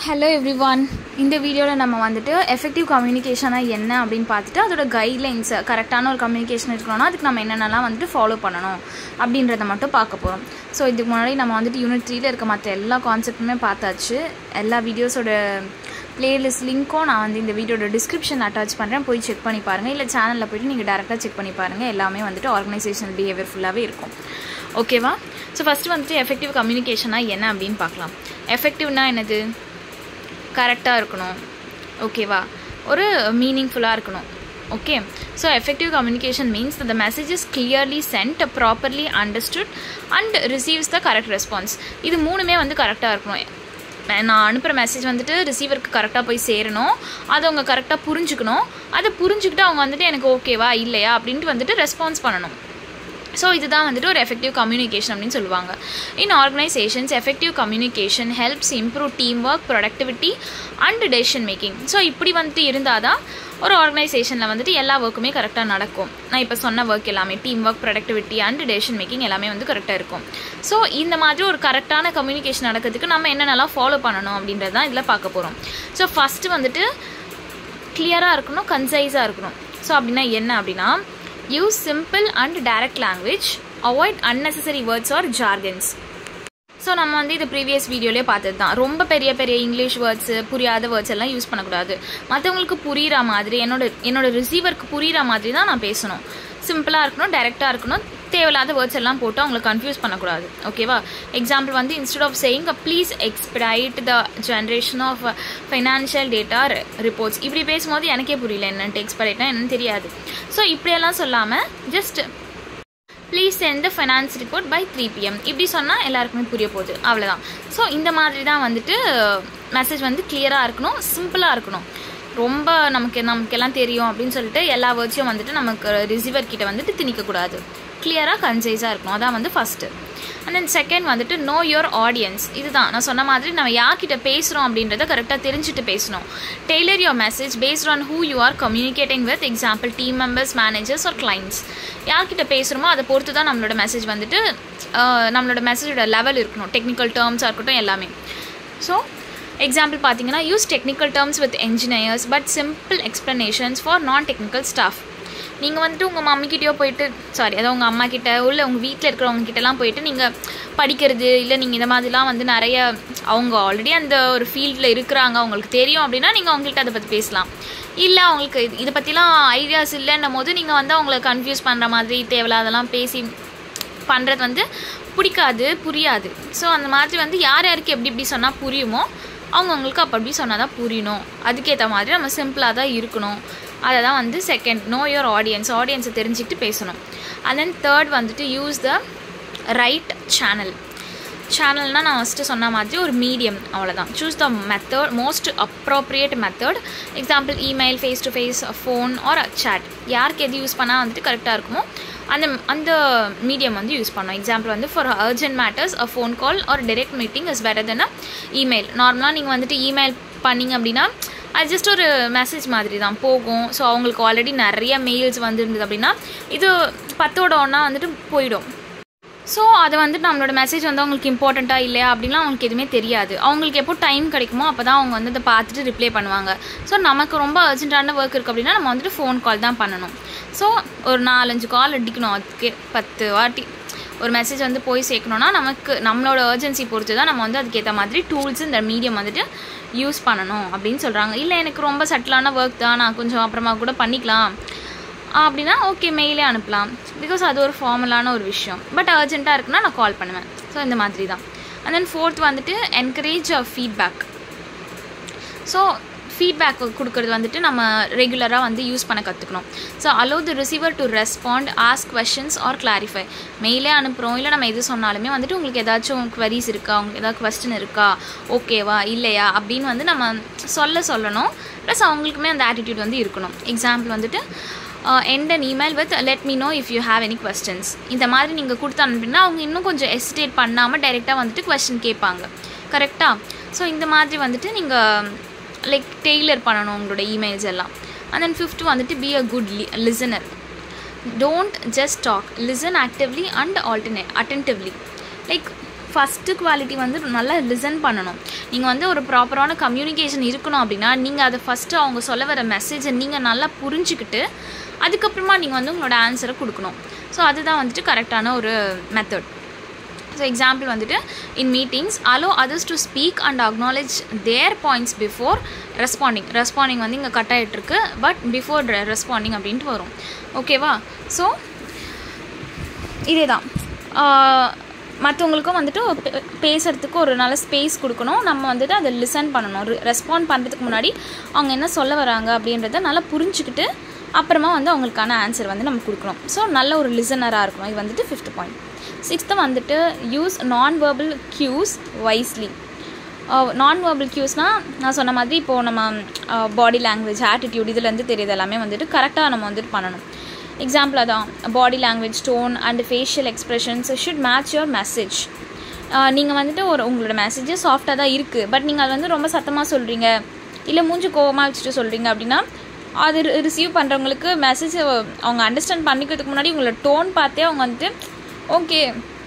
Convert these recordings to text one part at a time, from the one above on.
Hello everyone. In this video நம்ம வந்துட்டு effective communication என்ன அப்படினு பார்த்துட்டு அதோட கைட்லைன்ஸ் கரெக்ட்டான ஒரு கம்யூனிகேஷன் இருக்கணும்னா அதுக்கு நம்ம என்னென்னலாம் வந்துட்டு ஃபாலோ பண்ணனும் அப்படின்றத மட்டும் பார்க்க போறோம். சோ இதுக்கு முன்னாடி நம்ம வந்துட்டு யூனிட் 3ல இருக்க மற்ற எல்லா கான்செப்ட்டுமே பார்த்தாச்சு. எல்லா வீடியோஸோட playlist லிங்க்கும் நான் வந்து இந்த வீடியோட description அட்டாச் பண்றேன். போய் செக் பண்ணி பாருங்க. இல்ல சேனல்ல போய் நீங்க டைரக்ட்டா செக் பண்ணி பாருங்க. எல்லாமே வந்துட்டு ஆர்கனைசேஷனல் பிஹேவியர் ஃபுல்லாவே இருக்கும். ஓகேவா? சோ ஃபர்ஸ்ட் வந்துட்டு effective communication என்ன அப்படினு பார்க்கலாம். effectiveனா என்னது? கரெக்ட்டா இருக்கணும். ஓகேவா? ஒரு மீனிங்ஃபுல்லா இருக்கணும். Okay, so effective communication means that the message is clearly sent, properly understood and receives the correct response. இது மூணுமே வந்து கரெக்ட்டா இருக்கணும். நான் அனுப்புற மெசேஜ் வந்துட்டு ரிசீவருக்கு கரெக்ட்டா போய் சேரணும். அதை அவங்க கரெக்ட்டா புரிஞ்சுக்கணும். அதை புரிஞ்சுக்கிட்டு அவங்க வந்துட்டு எனக்கு ஓகேவா இல்லையா அப்படினு வந்துட்டு ரெஸ்பான்ஸ் பண்ணணும். So இதுதான் வந்துட்டு ஒரு effective communication அப்படினு சொல்லுவாங்க. In organizations, effective communication helps improve teamwork, productivity and decision making. So இப்படி வந்துட்டு இருந்தாதான் ஒரு ஆர்கனைசேஷன்ல வந்துட்டு எல்லா வர்க்குமே கரெக்ட்டா நடக்கும். நான் இப்ப சொன்ன வர்க் எல்லாமே team work, productivity and decision making எல்லாமே வந்து கரெக்ட்டா இருக்கும். So இந்த மாதிரி ஒரு கரெக்ட்டான கம்யூனிகேஷன் நடக்கிறதுக்கு நம்ம என்னென்னலாம் ஃபாலோ பண்ணனும் அப்படின்றத தான் இதல பார்க்க போறோம். So first வந்துட்டு கிளியரா இருக்கணும், கன்சைஸா இருக்கணும். So அப்படினா என்ன அப்படினா use simple and direct language, avoid unnecessary words or jargons. So நம்ம வந்து இந்த previous வீடியோலயே பார்த்தது தான். ரொம்ப பெரிய பெரிய இங்கிலீஷ் வேர்ட்ஸ், புரியாத வேர்ட்ஸ் எல்லாம் யூஸ் பண்ண கூடாது. மத்தவங்களுக்கு புரியுற மாதிரி என்னோட ரிசீவருக்கு புரியுற மாதிரி தான் நான் பேசணும். சிம்பிளா இருக்கணும், டைரக்ட்டா இருக்கணும். தேவையில்லாத வேர்ட்ஸ் எல்லாம் போட்டு அவங்களை கன்ஃபியூஸ் பண்ண கூடாது. ஓகேவா? எக்ஸாம்பிள் வந்து instead of saying please expedite the generation of financial data reports, இப்படி பேசும்போது எனக்கே புரியல என்னன்னு எக்ஸ்பெடைட்னா என்னன்னு தெரியாது. ஸோ இப்படியெல்லாம் சொல்லாம just please send the finance report by 3 PM இப்படி சொன்னால் எல்லாருக்குமே புரிய போகுது. அவ்வளோதான். ஸோ இந்த மாதிரி தான் வந்துட்டு மெசேஜ் வந்து கிளியராக இருக்கணும், சிம்பிளாக இருக்கணும். ரொம்ப நமக்கெல்லாம் தெரியும் அப்படின்னு சொல்லிட்டு எல்லா வேர்ட்ஸையும் வந்துட்டு நமக்கு ரிசீவர் கிட்ட வந்துட்டு திணிக்கக்கூடாது. கிளியராக கன்சைஸாக இருக்கணும். அதான் வந்து ஃபஸ்ட்டு. அண்ட் தென் செகண்ட் வந்துட்டு நோ யுவர் ஆடியன்ஸ். இதுதான் நான் சொன்ன மாதிரி நம்ம யார்கிட்ட பேசுகிறோம் அப்படின்றத கரெக்டாக தெரிஞ்சுட்டு பேசணும். Tailor your message based on who you are communicating with. Example team members, managers or clients. யார்கிட்ட பேசுகிறோமோ அதை பொறுத்து தான் நம்மளோட மெசேஜ் வந்துட்டு நம்மளோட மெசேஜோட லெவல் இருக்கணும். டெக்னிக்கல் டேர்ம்ஸாக இருக்கட்டும் எல்லாமே. ஸோ எக்ஸாம்பிள் பார்த்தீங்கன்னா use technical terms with engineers but simple explanations for நான் டெக்னிக்கல் ஸ்டாஃப். நீங்கள் வந்துட்டு உங்கள் மம்மிக்கிட்டேயோ போயிட்டு அதாவது உங்கள் அம்மா கிட்ட உள்ள உங்கள் வீட்டில் இருக்கிறவங்க கிட்டலாம் போயிட்டு நீங்கள் படிக்கிறது இல்லை நீங்கள் இந்த மாதிரிலாம் வந்து நிறைய அவங்க ஆல்ரெடி அந்த ஒரு ஃபீல்டில் இருக்கிறாங்க அவங்களுக்கு தெரியும் அப்படின்னா நீங்கள் அவங்கள்ட்ட அதை பற்றி பேசலாம். இல்லை அவங்களுக்கு இதை பற்றிலாம் ஐடியாஸ் இல்லைன்னும் போது நீங்கள் வந்து அவங்கள கன்ஃபியூஸ் பண்ணுற மாதிரி தேவையில்லாதெல்லாம் பேசி பண்ணுறது வந்து பிடிக்காது, புரியாது. ஸோ அந்த மாதிரி வந்து யார் யாருக்கு எப்படி எப்படி சொன்னால் புரியுமோ அவங்கவுங்களுக்கு அப்படி சொன்னால் தான் புரியணும். அதுக்கேற்ற மாதிரி நம்ம சிம்பிளாக தான் இருக்கணும். அதை தான் வந்து செகண்ட் நோ யுவர் ஆடியன்ஸை தெரிஞ்சுக்கிட்டு பேசணும். அண்ட் தென் தேர்ட் வந்துட்டு யூஸ் த ரைட் சேனல்னால் நான் ஃபஸ்ட்டு சொன்ன மாதிரி ஒரு மீடியம், அவ்வளோதான். Choose the method most appropriate method. Example email, face to face, phone or chat. யாருக்கு எது யூஸ் பண்ணால் வந்துட்டு கரெக்டாக இருக்குமோ அந்த மீடியம் வந்து யூஸ் பண்ணோம். எக்ஸாம்பிள் வந்து for urgent matters a phone call or direct meeting is better then a email. நார்மலாக நீங்கள் வந்துட்டு இமெயில் பண்ணிங்க அப்படின்னா அது ஜஸ்ட் ஒரு மெசேஜ் மாதிரி தான் போகும். ஸோ அவங்களுக்கு ஆல்ரெடி நிறைய மெயில்ஸ் வந்துருந்தது அப்படின்னா இது 10ஓட ஒன்றா வந்துட்டு போயிடும். ஸோ அதை வந்துட்டு நம்மளோட மெசேஜ் வந்து அவங்களுக்கு இம்பார்ட்டண்ட்டாக இல்லையா அப்படின்லாம் அவங்களுக்கு எதுவுமே தெரியாது. அவங்களுக்கு எப்போ டைம் கிடைக்குமோ அப்போ தான் அவங்க வந்து அதை பார்த்துட்டு ரிப்ளை பண்ணுவாங்க. ஸோ நமக்கு ரொம்ப அர்ஜென்ட்டான ஒர்க் இருக்குது அப்படின்னா நம்ம வந்துட்டு ஃபோன் கால் தான் பண்ணணும். ஸோ ஒரு 4-5 கால் அடிக்கணும். அதுக்கு 10 வாட்டி ஒரு மெசேஜ் வந்து போய் சேர்க்கணுன்னா நம்மளோட அர்ஜென்சி பொறுத்து தான் நம்ம வந்து அதுக்கேற்ற மாதிரி டூல்ஸ் இந்த மீடியம் வந்துட்டு யூஸ் பண்ணணும் அப்படின்னு சொல்கிறாங்க. இல்லை எனக்கு ரொம்ப சட்டிலான ஒர்க் தான், நான் கொஞ்சம் அப்புறமா கூட பண்ணிக்கலாம் அப்படின்னா ஓகே மெயிலே அனுப்பலாம். பிகாஸ் அது ஒரு ஃபார்மலான ஒரு விஷயம். பட் அர்ஜென்ட்டாக இருக்குன்னா நான் கால் பண்ணுவேன். ஸோ இந்த மாதிரி தான். அண்ட் தென் ஃபோர்த் வந்துட்டு என்கரேஜ் ஃபீட்பேக். ஸோ ஃபீட்பேக் கொடுக்குறது வந்துட்டு நம்ம ரெகுலராக வந்து யூஸ் பண்ண கற்றுக்கணும். So allow the receiver to respond, ask questions or clarify. மெயிலே அனுப்புகிறோம் இல்லை நம்ம எது சொன்னாலுமே வந்துட்டு உங்களுக்கு ஏதாச்சும் குவரிஸ் இருக்கா, உங்களுக்கு ஏதாவது கொஸ்டின் இருக்கா, ஓகேவா இல்லையா அப்படின்னு வந்து நம்ம சொல்லணும். ப்ளஸ் அவங்களுக்குமே அந்த ஆட்டிடியூட் வந்து இருக்கணும். எக்ஸாம்பிள் வந்துட்டு end an email with let me know if you have any questions. இந்த மாதிரி நீங்கள் கொடுத்து அனுப்பினா அவங்க இன்னும் கொஞ்சம் எஸ்டேட் பண்ணாமல் டைரெக்டாக வந்துட்டு கொஸ்டின் கேட்பாங்க. கரெக்டாக? ஸோ இந்த மாதிரி வந்துட்டு நீங்கள் லைக் டெய்லர் பண்ணணும் உங்களோட இமெயில்ஸ் எல்லாம். அண்ட் தென் ஃபிஃப்த் வந்துட்டு be a good listener. Don't just talk, listen actively and attentively. Like first quality வந்து நல்லா லிசன் பண்ணணும். நீங்கள் வந்து ஒரு ப்ராப்பரான கம்யூனிகேஷன் இருக்கணும் அப்படின்னா நீங்கள் அதை ஃபஸ்ட்டு அவங்க சொல்ல வர மெசேஜை நீங்கள் நல்லா புரிஞ்சுக்கிட்டு அதுக்கப்புறமா நீங்கள் வந்து உங்களோட ஆன்சரை கொடுக்கணும். ஸோ அதுதான் வந்துட்டு கரெக்டான ஒரு மெத்தட். ஸோ எக்ஸாம்பிள் வந்துட்டு இன் meetings allow others to speak and acknowledge their points before responding வந்து இங்கே கட் ஆகிட்டுருக்கு, பட் பிஃபோர் ரெஸ்பாண்டிங் அப்படின்ட்டு வரும். ஓகேவா? ஸோ இதே தான் மற்றவங்களுக்கும் வந்துட்டு பேசுகிறதுக்கு ஒரு நல்ல ஸ்பேஸ் கொடுக்கணும். நம்ம வந்துட்டு அதை லிசன் பண்ணணும். ரெஸ்பாண்ட் பண்ணுறதுக்கு முன்னாடி அவங்க என்ன சொல்ல வராங்க அப்படின்றத நல்லா புரிஞ்சுக்கிட்டு அப்புறமா வந்து அவங்களுக்கான ஆன்சர் வந்து நம்ம கொடுக்கணும். ஸோ நல்ல ஒரு லிசனராக இருக்கணும். இது வந்துட்டு 5th பாயிண்ட். 6th வந்துட்டு use non-verbal cues wisely. non-verbal cuesனால் நான் சொன்ன மாதிரி இப்போது நம்ம பாடி லாங்குவேஜ், ஆட்டிடியூட் இதுலேருந்து தெரியுது எல்லாமே வந்துட்டு கரெக்டாக நம்ம வந்துட்டு பண்ணணும். எக்ஸாம்பிள் அதான் body language, tone and facial expressions should match your message. நீங்கள் வந்துட்டு உங்களோட மெசேஜ் சாஃப்டாக தான் இருக்குது, பட் நீங்கள் அது வந்து ரொம்ப சத்தமாக சொல்கிறீங்க, இல்லை மூஞ்சி கோவமாக வச்சுட்டு சொல்கிறீங்க அப்படின்னா அது ரிசீவ் பண்ணுறவங்களுக்கு மெசேஜ் அவங்க அண்டர்ஸ்டாண்ட் பண்ணிக்கிறதுக்கு முன்னாடி உங்களோட டோன் பார்த்தே அவங்க வந்துட்டு ஓகே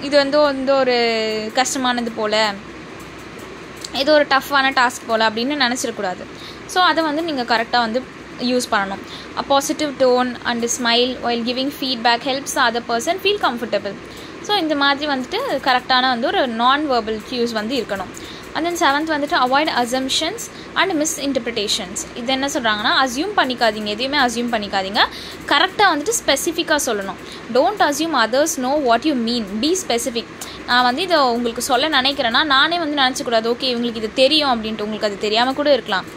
இது வந்து ஒரு கஷ்டமானது போல், ஏதோ ஒரு டஃப்பான டாஸ்க் போல் அப்படின்னு நினச்சிடக்கூடாது. ஸோ அதை வந்து நீங்கள் கரெக்டாக வந்து யூஸ் பண்ணணும். A positive tone and smile while giving feedback helps the other person feel comfortable. So இந்த மாதிரி வந்துட்டு கரெக்டான வந்து ஒரு non-verbal cues வந்து இருக்கணும். And then 7th வந்துட்டு அவாய்ட் அசம்ஷன்ஸ் அண்ட் மிஸ்இன்டர்பிரிட்டேஷன்ஸ். இது என்ன சொல்கிறாங்கன்னா அஸ்யூம் பண்ணிக்காதீங்க, எதையுமே அஸ்யூம் பண்ணிக்காதீங்க, கரெக்டாக வந்துட்டு ஸ்பெசிஃபிக்காக சொல்லணும். Don't assume others know what you mean, B specific. நான் வந்து இதை உங்களுக்கு சொல்ல நினைக்கிறேன்னா நானே வந்து நினச்சிக்கூடாது ஓகே இவங்களுக்கு இது தெரியும் அப்படின்ட்டு, உங்களுக்கு அது தெரியாமல் கூட இருக்கலாம்.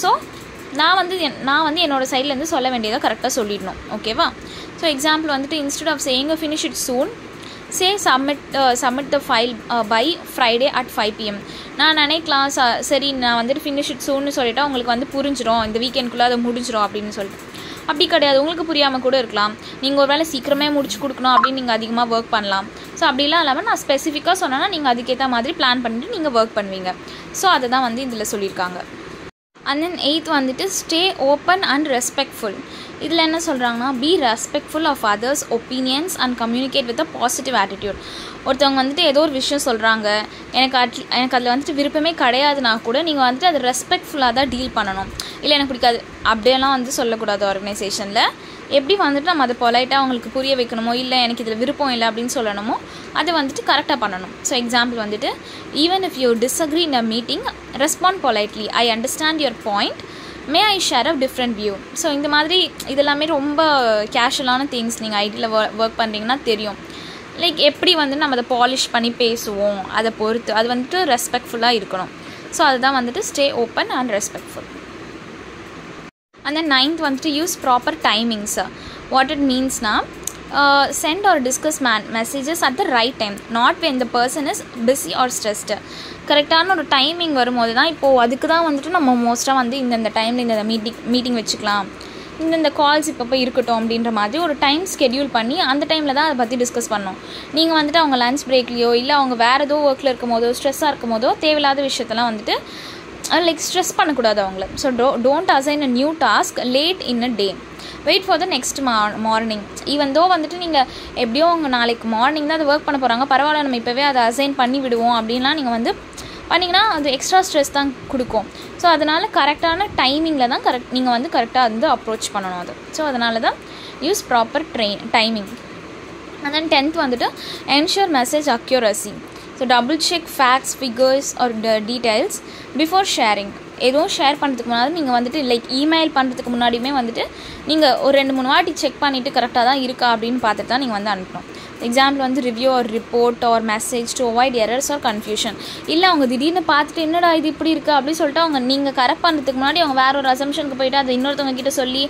ஸோ நான் வந்து என்னோடய சைட்லேருந்து சொல்ல வேண்டியதை கரெக்டாக சொல்லிடணும். ஓகேவா? ஸோ எக்ஸாம்பிள் வந்துட்டு instead of saying finish it soon say submit the file by Friday at 5 PM. நான் நினைக்கலாம் சரி நான் வந்துட்டு ஃபினிஷ் இட் சூன்னு சொல்லிவிட்டு உங்களுக்கு வந்து புரிஞ்சிடும், இந்த வீக்கெண்டுக்குள்ளே அதை முடிஞ்சிடும் அப்படின்னு சொல்லிட்டு. அப்படி கிடையாது, உங்களுக்கு புரியாமல் கூட இருக்கலாம். நீங்கள் ஒரு வேளை சீக்கிரமே முடிச்சு கொடுக்கணும் அப்படின்னு நீங்கள் அதிகமாக ஒர்க் பண்ணலாம். ஸோ அப்படிலாம் இல்லாமல் நான் ஸ்பெசிஃபிக்காக சொன்னேன்னா நீங்கள் அதுக்கேற்ற மாதிரி பிளான் பண்ணிவிட்டு நீங்கள் ஒர்க் பண்ணுவீங்க. ஸோ அதை தான் வந்து இதில் சொல்லியிருக்காங்க. அண்ட் தென் 8th வந்துட்டு ஸ்டே ஓப்பன் அண்ட் ரெஸ்பெக்ட்ஃபுல். இதில் என்ன சொல்கிறாங்கன்னா be respectful of others opinions and communicate with a positive attitude. ஒருத்தவங்க வந்துட்டு ஏதோ ஒரு விஷயம் சொல்கிறாங்க, எனக்கு அதில் வந்துட்டு விருப்பமே கிடையாதுனா கூட நீங்கள் வந்துட்டு அதை ரெஸ்பெக்ட்ஃபுல்லாக தான் டீல் பண்ணணும். இல்லை எனக்கு பிடிக்காது அப்படியெல்லாம் வந்து சொல்லக்கூடாது. ஆர்கனைசேஷனில் எப்படி வந்துட்டு நம்ம அதை பொலைட்டாக அவங்களுக்கு புரிய வைக்கணுமோ, இல்லை எனக்கு இதில் விருப்பம் இல்லை அப்படின்னு சொல்லணுமோ அது வந்துட்டு கரெக்டாக பண்ணணும். ஸோ எக்ஸாம்பிள் வந்துட்டு even if you disagree in a meeting respond politely, I understand your point, May I share a different view. So இந்த மாதிரி இதெல்லாமே ரொம்ப கேஷுவலான திங்ஸ். நீங்கள் ஐடியில் ஒர்க் பண்ணுறீங்கன்னா தெரியும் லைக் எப்படி வந்து நம்ம அதை பாலிஷ் பண்ணி பேசுவோம், அதை பொறுத்து அது வந்துட்டு ரெஸ்பெக்ட்ஃபுல்லாக இருக்கணும். ஸோ அதுதான் வந்துட்டு stay open and respectful. And then 9th வந்துட்டு use proper timings. What it மீன்ஸ்னா send or discuss messages at the right time, not when the person is busy or stressed. கரெக்டான ஒரு டைமிங் வரும்போது தான் இப்போது அதுக்கு தான் வந்துட்டு நம்ம மோஸ்ட்டாக வந்து இந்த டைமில் இந்த மீட்டிங் வச்சுக்கலாம், இந்த கால்ஸ் இப்போ இருக்கட்டும் அப்படின்ற மாதிரி ஒரு டைம் ஸ்கெடியூல் பண்ணி அந்த டைமில் தான் அதை பற்றி டிஸ்கஸ் பண்ணோம். நீங்கள் வந்துட்டு அவங்க லன்ச் பிரேக்லேயோ இல்லை அவங்க வேறு ஏதோ ஒர்க்கில் இருக்கும் போதோ ஸ்ட்ரெஸ்ஸாக இருக்கும் போதோ தேவையில்லாத விஷயத்தெல்லாம் வந்துட்டு லைக் ஸ்ட்ரெஸ் பண்ணக்கூடாது அவங்கள. So don't assign a new task late in a day, wait for the next morning. Even though வந்துட்டு நீங்கள் எப்படியோ அவங்க நாளைக்கு மார்னிங் தான் அதை ஒர்க் பண்ண போகிறாங்க, பரவாயில்ல நம்ம இப்போவே அதை அசைன் பண்ணி விடுவோம் அப்படின்லாம் நீங்கள் வந்து பண்ணிங்கன்னா அது எக்ஸ்ட்ரா ஸ்ட்ரெஸ் தான் கொடுக்கும். ஸோ அதனால் கரெக்டான டைமிங்கில் தான் நீங்கள் வந்து கரெக்டாக வந்து அப்ரோச் பண்ணணும் அது. ஸோ அதனால தான் use proper timing. And then 10th வந்துட்டு ensure message accuracy. So double check facts, figures or details before sharing. எதுவும் ஷேர் பண்ணுறதுக்கு முன்னாடி நீங்கள் வந்துட்டு லைக் இமெயில் பண்ணுறதுக்கு முன்னாடியுமே வந்துட்டு நீங்கள் ஒரு 2-3 வாட்டி செக் பண்ணிவிட்டு கரெக்டாக தான் இருக்கா அப்படின்னு பார்த்துட்டு தான் நீங்கள் வந்து அனுப்பணும். எக்ஸாம்பிள் வந்து review or report or message to avoid errors or confusion. இல்லை அவங்க திடீர்னு பார்த்துட்டு என்னடா இது இப்படி இருக்குது அப்படின்னு சொல்லிட்டு நீங்கள் கரெக்ட் பண்ணுறதுக்கு முன்னாடி அவங்க வேறு ஒரு அசம்ஷனுக்கு போய்ட்டு அதை இன்னொருத்தவங்க கிட்ட சொல்லி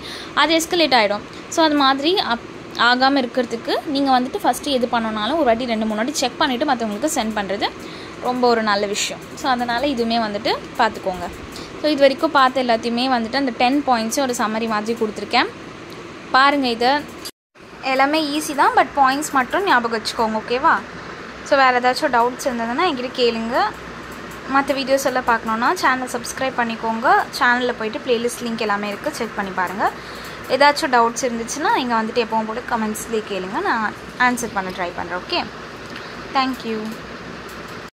அது எஸ்கலேட் ஆகிடும். ஸோ அது மாதிரி ஆகாமல் இருக்கிறதுக்கு நீங்கள் வந்துட்டு ஃபஸ்ட்டு எது பண்ணனாலும் ஒரு வாட்டி 2-3 வாட்டி செக் பண்ணிவிட்டு மற்றவங்களுக்கு சென்ட் பண்ணுறது ரொம்ப ஒரு நல்ல விஷயம். ஸோ அதனால் இதுவுமே வந்துட்டு பார்த்துக்கோங்க. ஸோ இது வரைக்கும் பார்த்த எல்லாத்தையுமே வந்துட்டு அந்த 10 பாயிண்ட்ஸும் ஒரு சம்மரி மாதிரி கொடுத்துருக்கேன் பாருங்கள். இதை எல்லாமே ஈஸி தான், பட் பாயிண்ட்ஸ் மட்டும் ஞாபகம் வச்சுக்கோங்க. ஓகேவா? ஸோ வேறு ஏதாச்சும் டவுட்ஸ் இருந்ததுன்னா என்கிட்ட கேளுங்க. மற்ற வீடியோஸ் எல்லாம் பார்க்கணுன்னா சேனல் சப்ஸ்கிரைப் பண்ணிக்கோங்க. சேனலில் போய்ட்டு ப்ளேலிஸ்ட் லிங்க் எல்லாமே இருக்குது, செக் பண்ணி பாருங்கள். ஏதாச்சும் டவுட்ஸ் இருந்துச்சுன்னா இங்கே வந்துட்டு எப்பவும் போல கமெண்ட்ஸ்லேயே கேளுங்க, நான் ஆன்சர் பண்ண ட்ரை பண்ணுறேன். Okay, thank you.